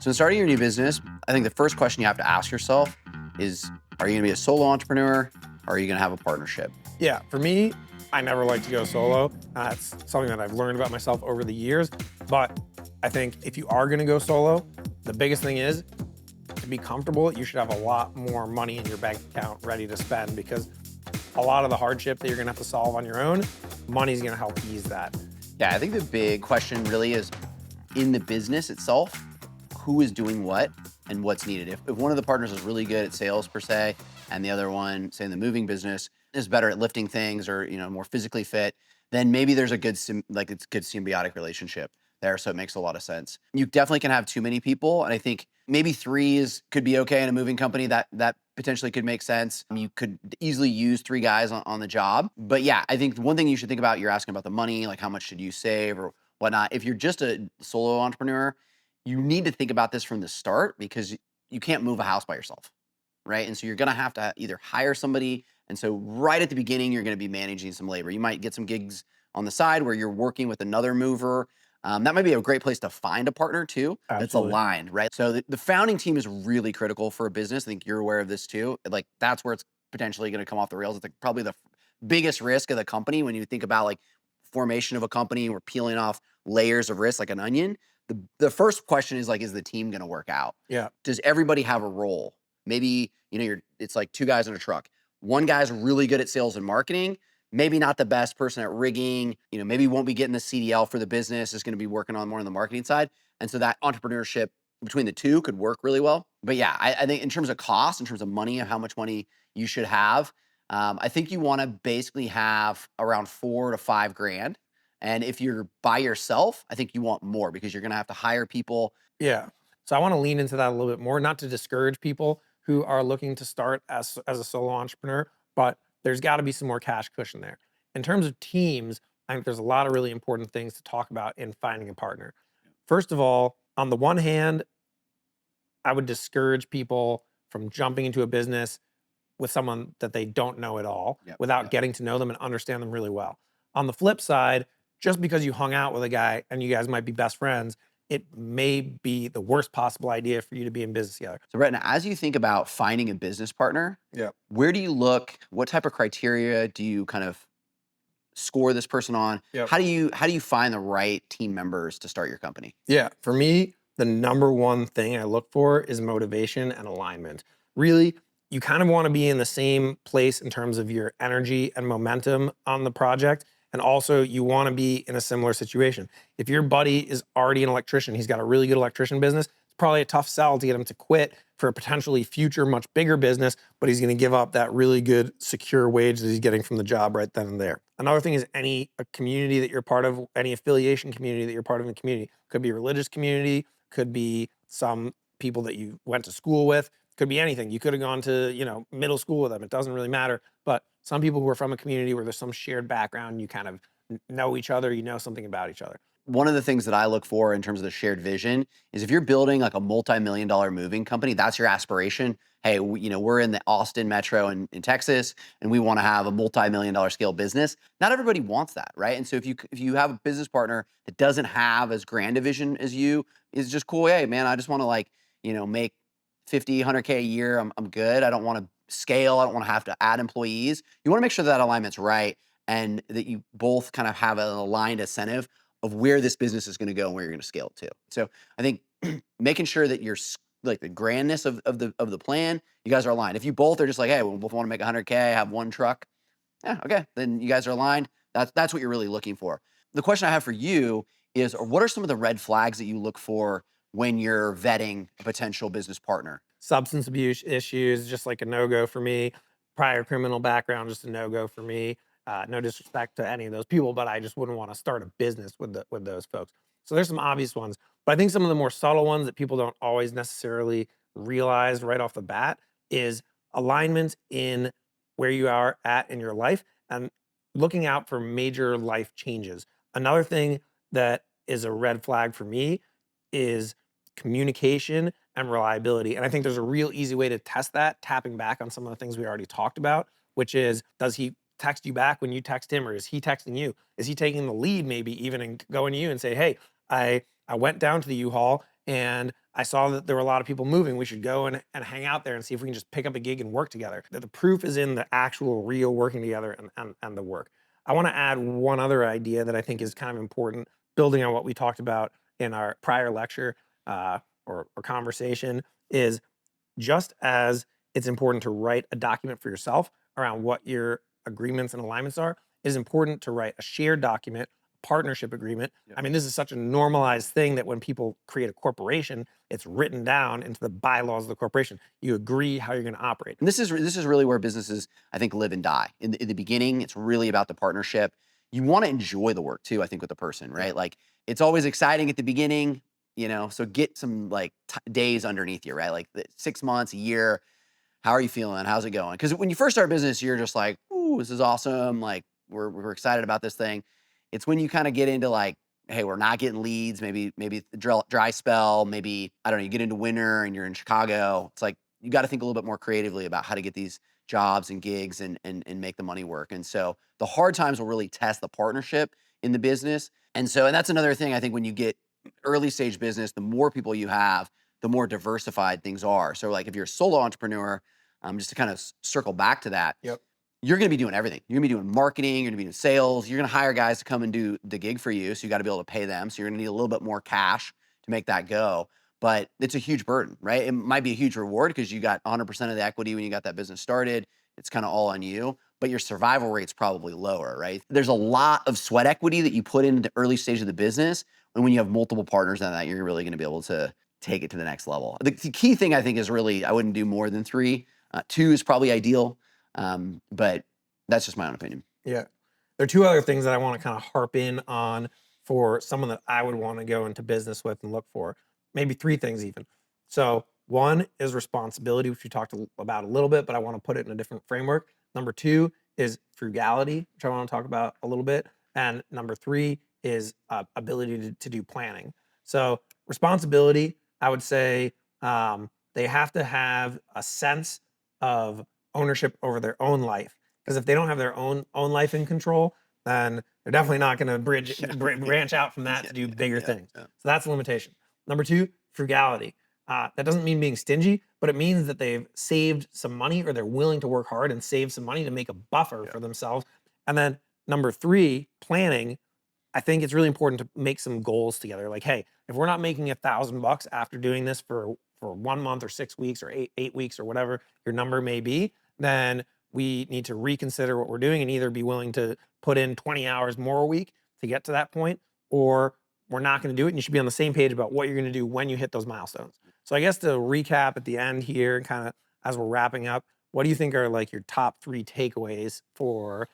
So in starting your new business, I think the first question you have to ask yourself is, are you gonna be a solo entrepreneur or are you gonna have a partnership? Yeah, for me, I never like to go solo. It's something that I've learned about myself over the years. But I think if you are gonna go solo, the biggest thing is to be comfortable, you should have a lot more money in your bank account ready to spend, because a lot of the hardship that you're gonna have to solve on your own, money's gonna help ease that. Yeah, I think the big question really is in the business itself, who is doing what and what's needed. If one of the partners is really good at sales per se, and the other one, say in the moving business, is better at lifting things or more physically fit, then maybe there's a good it's a good symbiotic relationship there. So it makes a lot of sense. You definitely can have too many people, and I think maybe three could be okay in a moving company. That potentially could make sense. You could easily use three guys on the job. But yeah, I think one thing you should think about, you're asking about the money, like how much should you save or whatnot. If you're just a solo entrepreneur, you need to think about this from the start because you can't move a house by yourself, right? And so you're gonna have to either hire somebody. And so right at the beginning, you're gonna be managing some labor. You might get some gigs on the side where you're working with another mover. That might be a great place to find a partner too that's Absolutely. aligned, right? So the founding team is really critical for a business. I think you're aware of this too. Like that's where it's potentially gonna come off the rails. It's like probably the biggest risk of the company when you think about like formation of a company. We're peeling off layers of risk like an onion. The first question is like, is the team going to work out? Yeah. Does everybody have a role? Maybe, it's like two guys in a truck. One guy's really good at sales and marketing, maybe not the best person at rigging, maybe won't be getting the CDL for the business, is going to be working on more on the marketing side. And so that entrepreneurship between the two could work really well. But yeah, I think in terms of cost, in terms of money, of how much money you should have, I think you want to basically have around 4 to 5 grand. And if you're by yourself, I think you want more because you're going to have to hire people. Yeah. So I want to lean into that a little bit more, not to discourage people who are looking to start as a solo entrepreneur, but there's got to be some more cash cushion there. In terms of teams, I think there's a lot of really important things to talk about in finding a partner. First of all, on the one hand, I would discourage people from jumping into a business with someone that they don't know at all Yep. without getting to know them and understand them really well. On the flip side, just because you hung out with a guy and you guys might be best friends, it may be the worst possible idea for you to be in business together. So, Bretton, as you think about finding a business partner, Yeah. where do you look? What type of criteria do you kind of score this person on? Yep. How do you find the right team members to start your company? Yeah. For me, the number one thing I look for is motivation and alignment. Really, you kind of want to be in the same place in terms of your energy and momentum on the project. And also, you want to be in a similar situation. If your buddy is already an electrician, he's got a really good electrician business, it's probably a tough sell to get him to quit for a potentially future, much bigger business, but he's going to give up that really good, secure wage that he's getting from the job right then and there. Another thing is any a community that you're part of, any affiliation community that you're part of in the community. Could be a religious community, could be some people that you went to school with, could be anything. You could have gone to, middle school with them. It doesn't really matter. But some people who are from a community where there's some shared background, you kind of know each other, you know something about each other. One of the things that I look for in terms of the shared vision is if you're building like a multi-million-dollar moving company, that's your aspiration. Hey, we're in the Austin metro in Texas, and we want to have a multi-million-dollar scale business. Not everybody wants that, right? And so if you have a business partner that doesn't have as grand a vision as you, is just cool. Hey, man, I just want to make 50, 100K a year. I'm good. I don't want to scale. I don't want to have to add employees. You want to make sure that alignment's right and that you both kind of have an aligned incentive of where this business is going to go and where you're going to scale it to. So I think making sure that you're like the grandness of the plan, you guys are aligned. If you both are just like, hey, we both want to make 100K, have one truck, yeah, okay, then you guys are aligned. That's what you're really looking for. The question I have for you is, what are some of the red flags that you look for when you're vetting a potential business partner? Substance abuse issues, just like a no-go for me. Prior criminal background, just a no-go for me. No disrespect to any of those people, but I just wouldn't want to start a business with those folks. So there's some obvious ones, but I think some of the more subtle ones that people don't always necessarily realize right off the bat is alignment in where you are at in your life and looking out for major life changes. Another thing that is a red flag for me is communication and reliability. And I think there's a real easy way to test that, tapping back on some of the things we already talked about, which is, does he text you back when you text him, or is he texting you? Is he taking the lead maybe even and going to you and say, hey, I went down to the U-Haul and I saw that there were a lot of people moving. We should go and hang out there and see if we can just pick up a gig and work together. That the proof is in the actual real working together and the work. I want to add one other idea that I think is kind of important, building on what we talked about in our prior lecture or conversation, is just as it's important to write a document for yourself around what your agreements and alignments are, it is important to write a shared document, partnership agreement. I mean, this is such a normalized thing that when people create a corporation, it's written down into the bylaws of the corporation. You agree how you're going to operate. And this is really where businesses, I think, live and die. In the beginning, it's really about the partnership. You want to enjoy the work too, I think, with the person, right? Yeah. Like, it's always exciting at the beginning, so get some like days underneath you, right? Like 6 months, a year. How are you feeling? How's it going? Because when you first start business, you're just like, ooh, this is awesome. Like, we're excited about this thing. It's when you kind of get into like, hey, we're not getting leads. Maybe dry spell. Maybe, I don't know, you get into winter and you're in Chicago. It's like, you got to think a little bit more creatively about how to get these jobs and gigs and make the money work. And so the hard times will really test the partnership in the business. And that's another thing, I think, when you get early stage business, the more people you have, the more diversified things are. So like if you're a solo entrepreneur, just to kind of circle back to that, Yep. you're going to be doing everything. You're going to be doing marketing. You're going to be doing sales. You're going to hire guys to come and do the gig for you. So you got to be able to pay them. So you're going to need a little bit more cash to make that go. But it's a huge burden, right? It might be a huge reward because you got 100% of the equity when you got that business started. It's kind of all on you, but your survival rate's probably lower, right? There's a lot of sweat equity that you put into the early stage of the business. And when you have multiple partners on that, you're really going to be able to take it to the next level. The key thing, I think, is really, I wouldn't do more than 3. 2 is probably ideal, but that's just my own opinion. Yeah. There are 2 other things that I want to kind of harp in on for someone that I would want to go into business with and look for. Maybe 3 things even. So one is responsibility, which we talked about a little bit, but I want to put it in a different framework. Number 2 is frugality, which I want to talk about a little bit. And number 3 is ability to do planning. So responsibility, I would say they have to have a sense of ownership over their own life. Because if they don't have their own life in control, then they're definitely not going to branch out from that to do bigger things. So that's a limitation. Number 2, frugality. That doesn't mean being stingy, but it means that they've saved some money or they're willing to work hard and save some money to make a buffer for themselves. And then number 3, planning. I think it's really important to make some goals together. Like, hey, if we're not making $1,000 after doing this for 1 month or 6 weeks or eight weeks or whatever your number may be, then we need to reconsider what we're doing and either be willing to put in 20 hours more a week to get to that point, or we're not going to do it. And you should be on the same page about what you're going to do when you hit those milestones. So I guess to recap at the end here, kind of as we're wrapping up, what do you think are like your top 3 takeaways for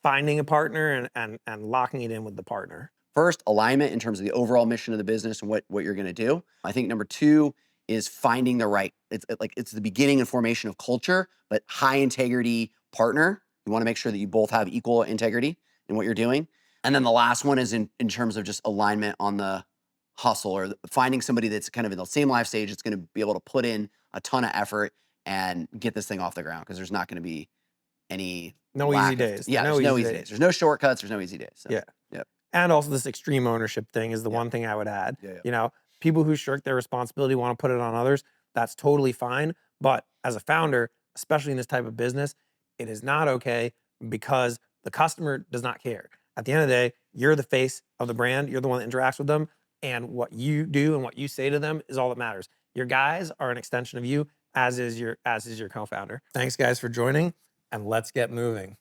finding a partner and locking it in with the partner? First, alignment in terms of the overall mission of the business and what you're going to do. I think number 2 is finding the right, it's the beginning and formation of culture, but high integrity partner. You want to make sure that you both have equal integrity in what you're doing. And then the last one is in terms of just alignment on the hustle, or finding somebody that's kind of in the same life stage that's going to be able to put in a ton of effort and get this thing off the ground, because there's not going to be any easy days. Yeah, there's no easy days. There's no shortcuts. There's no easy days. So, yeah. Yep. And also this extreme ownership thing is the one thing I would add. People who shirk their responsibility want to put it on others. That's totally fine. But as a founder, especially in this type of business, it is not okay, because the customer does not care. At the end of the day, you're the face of the brand. You're the one that interacts with them. And what you do and what you say to them is all that matters. Your guys are an extension of you, as is your co-founder. Thanks, guys, for joining, and let's get moving.